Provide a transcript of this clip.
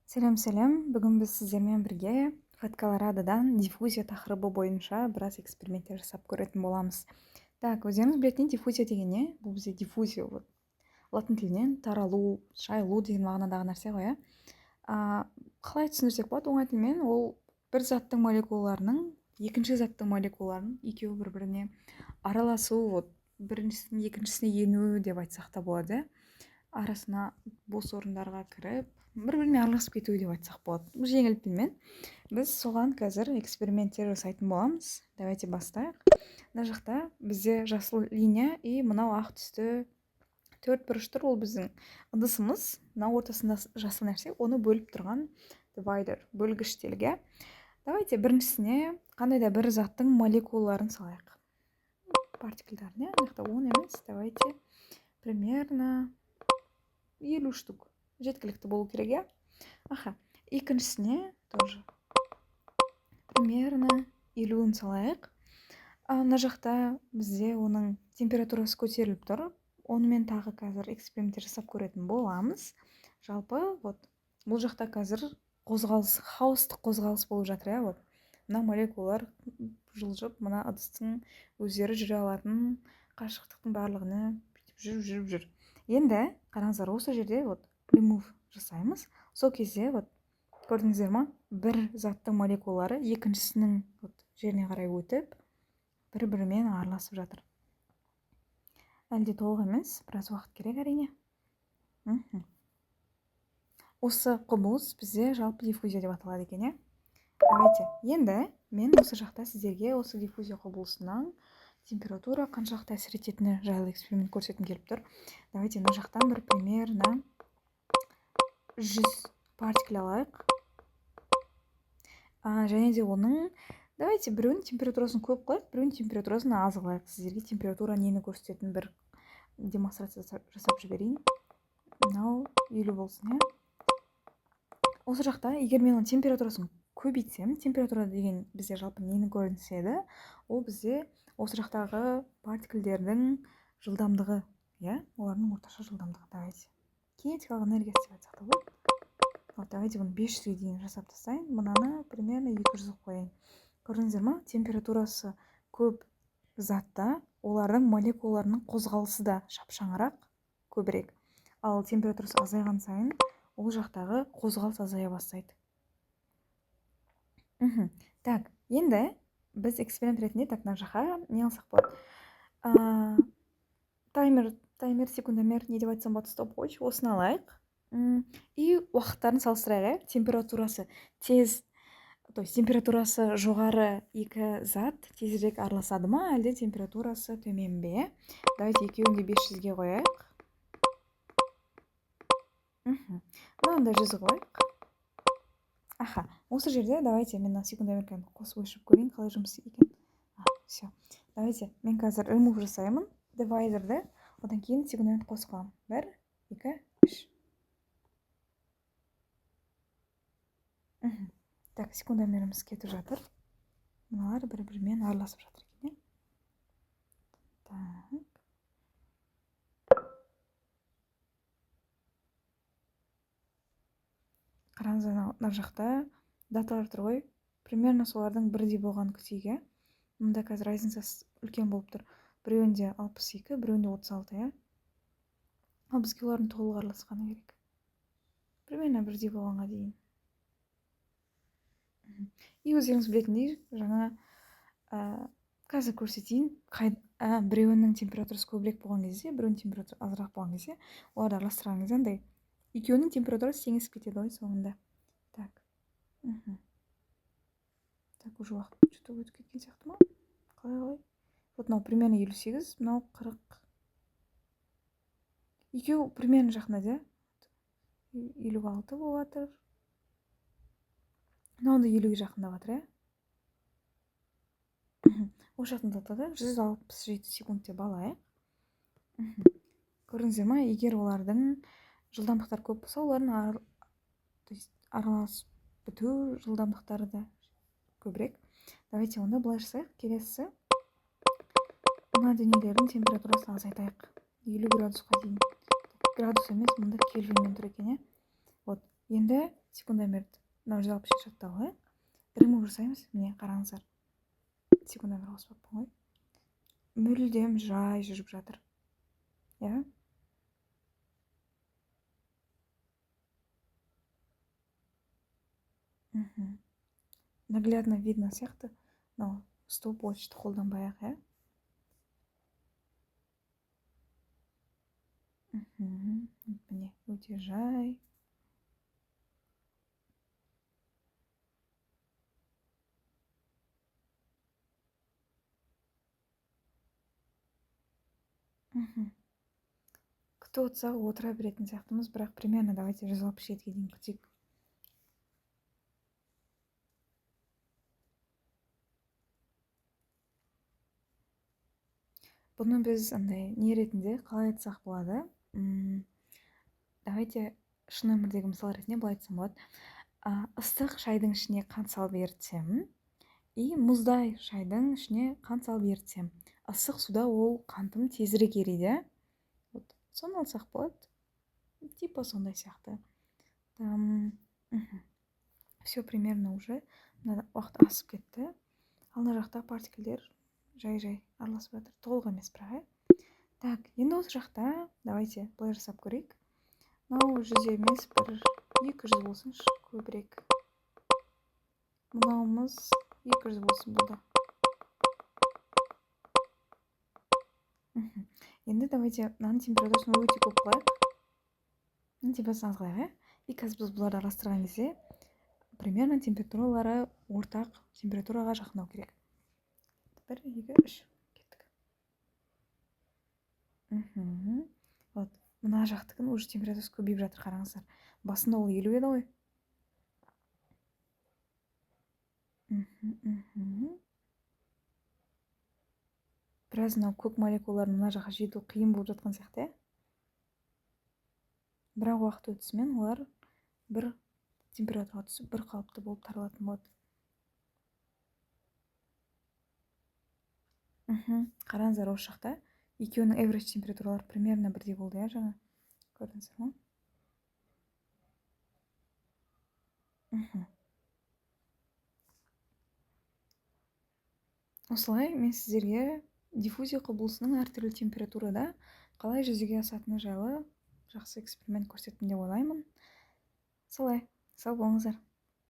Сәлем, бүгін біз сіздермен бірге Fat Colorado'дан диффузия тақырыбы бойынша біраз эксперименттер жасап көретін боламыз. Так, өздеріңіз білетін диффузия деген не? Бұл бізде диффузия латын тілінен таралу, шайылу деген мағынадағы нәрсе ғой, қалай түсіндірсек болады оңай тілмен? Ол бір заттың молекулаларының екінші заттың молекулаларының екеуі бір-біріне араласу, біріншісінің екіншісіне ену деп айтсақ та болады. Арасына бос орындарға кіріп, бір-біріне араласып кету деп айтсақ болады. Бұл жеңіл тілмен. Біз соған қазір эксперименттер жасайтын боламыз. Давайте бастайық. Мына жақта бізде жасыл линия и мынау ақ түсті төрт бұрыш тұр. Ол біздің ыдысымыз. Мынау ортасында жасыл нәрсе, оны бөліп тұрған дивайдер, бөлгіш телге. Давайте біріншісіне қандай да бір заттың молекулаларын салайық. Партикльдеріне, мына 10 емес. Давайте примерно 50 штук. Жеткілікті болу керек, Аха. Екіншісіне тоже примерно 50-ін салайық. Мына жақта бізде оның температурасы көтеріліп тұр. Онымен тағы қазір эксперименттер жасап көретін боламыз. Жалпы, бұл жақта қазір қозғалыс, хаостық қозғалыс болып жатыр, Мына молекулалар жылжып, мына ыдыстың өздері жүре алатын қашықтықтың барлығына жүріп. Енді қараңыздар, осы жерде remove жасаймыз. Сол кезде көрдіңіздер ма? Бір заттың молекулалары екіншісінің жеріне қарай өтіп, бір-бірімен араласып жатыр. Әлде толық емес, біраз уақыт керек әрине. Осы құбылыс бізде жалпы диффузия деп аталады екен, Давайте. Енді мен осы жақта сіздерге осы диффузия құбылысынан температура қаншалықты әсер ететіні жайлы эксперимент көрсеткім келіп тұр. Давайте мына жақтан бір примерно 100 партикль алайық. Және де оның, давайте біреуінің температурасын көп қылайық, біреуінің температурасын аз қылайық. Сіздерге температура нені көрсететін бір демонстрация жасап жіберейін. Мынау 50 болсын, Осы жақта, егер мен оның температурасын көбейтсем, температура деген бізде жалпы нені көрінседі, ол бізде осы жақтағы партикльдердің жылдамдығы, олардың орташа жылдамдығы. Давайте кинетикалық энергиясы деп айтсақ та болады. Давайте бұны 500-ге дейін жасап тастайын. Мынаны примерно 200 қояйын. Көрдіңіздер ма? Температурасы көп затта олардың молекулаларының қозғалысы да шапшаңырақ, көбірек. Ал температурасы азайған сайын ол жақтағы қозғалыс азая бастайды. Так, енді біз эксперимент ретінде мына жаққа не алсақ болады? Таймер, секундомер, не деп айтсам болады, стопвотч, осыны алайық. И уақыттарын салыстырайық, температурасы тез, то есть температурасы жоғары екі зат тезірек араласады ма, әлде температурасы төмен бе? Давайте екеуін де 500-ге қояйық. Мынандай 100 қояйық. Аха, осы жерде давайте мен секундомермен қосып өшіріп көрейін, қалай жұмыс екен. Все. Давайте мен қазір remove жасаймын, дивайдерді, одан кейін секундомерді қосып қалам. 1, 2, 3. Так, секундомеріміз кетіп жатыр. Мыналар бір-бірімен араласып жатыр екен, Так. Қараңыздар, мына жақта даталар тұр ғой. Примерно солардың бірдей болған күтейік, Мұнда қазір разницасы үлкен болып тұр. Біреуінде 62, біреуінде 36, Ал бізге олардың толық араласқаны керек. Примерно бірдей болғанға дейін. И өздеріңіз білетіндей, жаңа қазір көрсетейін, біреуінің температурасы көбірек болған кезде, біреуінің температурасы азырақ болған кезде, оларды араластырған кезде андай екеуінің температурасы теңесіп кетеді ғой соңында. Так. Так, уже уақыт өтіп кеткен сияқты ма? Қалай? Мынау примерно 58, мынау 40. Екеу примерно жақында, 56 болып жатыр. Мынау да 50-ге жақында жатыр, Осы жақтың 167 секунд деп алайық. Көрдіңіздер ма, егер олардың жылдамдықтар көп болса, олардың араласып біту жылдамдықтары да көбірек. Давайте онда былай жасайық. Келесі, мына денелердің температурасын азайтайық. 50 градусқа дейін. Градус емес, мұнда кельвинмен тұр екен, Енді секундомерді мынау 160 шатта ғой. Ремув жасаймыз. Міне қараңыздар. Секундомер қоспаппын ғой. Мүлдем жай жүріп жатыр. Иә. Наглядно видно сияқты. Мынау стоп-вотчты қолданбай-ақ, иә. Міне өте жай. Күтіп отырсақ отыра беретін сияқтымыз, бірақ примерно давайте 167-ге дейін күтейік. Бұны біз андай не ретінде қалай айтсақ болады? Давайте шын өмірдегі мысал ретінде былай айтсам болады. Ыстық шайдың ішіне қант салып ерітсем, и мұздай шайдың ішіне қант салып ерітсем, ыстық суда ол қантым тезірек ериді. Вот, соны алсақ болады. Типа сондай сияқты. Все примерно уже уақыт асып кетті. Ал мына жақта партиклдер жай-жай араласып жатыр. Толық емес бірақ, Так, енді осы жақта давайте былай жасап көрейік. Мынау 100 емес, бір 200 болсыншы, көбірек. Мынауымыз 200 болсын бұлда. Енді давайте мынаның температурасын өте көп қылайық. Мынаның температурасын аз қылайық, и қазір біз бұларды араластырған кезде примерно температуралары ортақ температураға жақындау керек. 1, 2, 3 кеттік. Вот, мына жақтыкін уже температурасы көбейіп жатыр, қараңыздар. Басында ол 50 еді ғой. Біраз мынау көк молекулалар мына жаққа жету қиын болып жатқан сияқты. Бірақ уақыт өтісімен олар бір температураға түсіп, бір қалыпты болып таралатын болады. Қараңыздар, осы жақта екеуінің average температуралары примерно бірдей болды, иә, жаңа. Көрдіңіздер ме? Осылай мен сіздерге диффузия құбылысының әртүрлі температурада қалай жүзеге асатыны жайлы жақсы эксперимент көрсеттім деп ойлаймын. Солай, сау болыңыздар.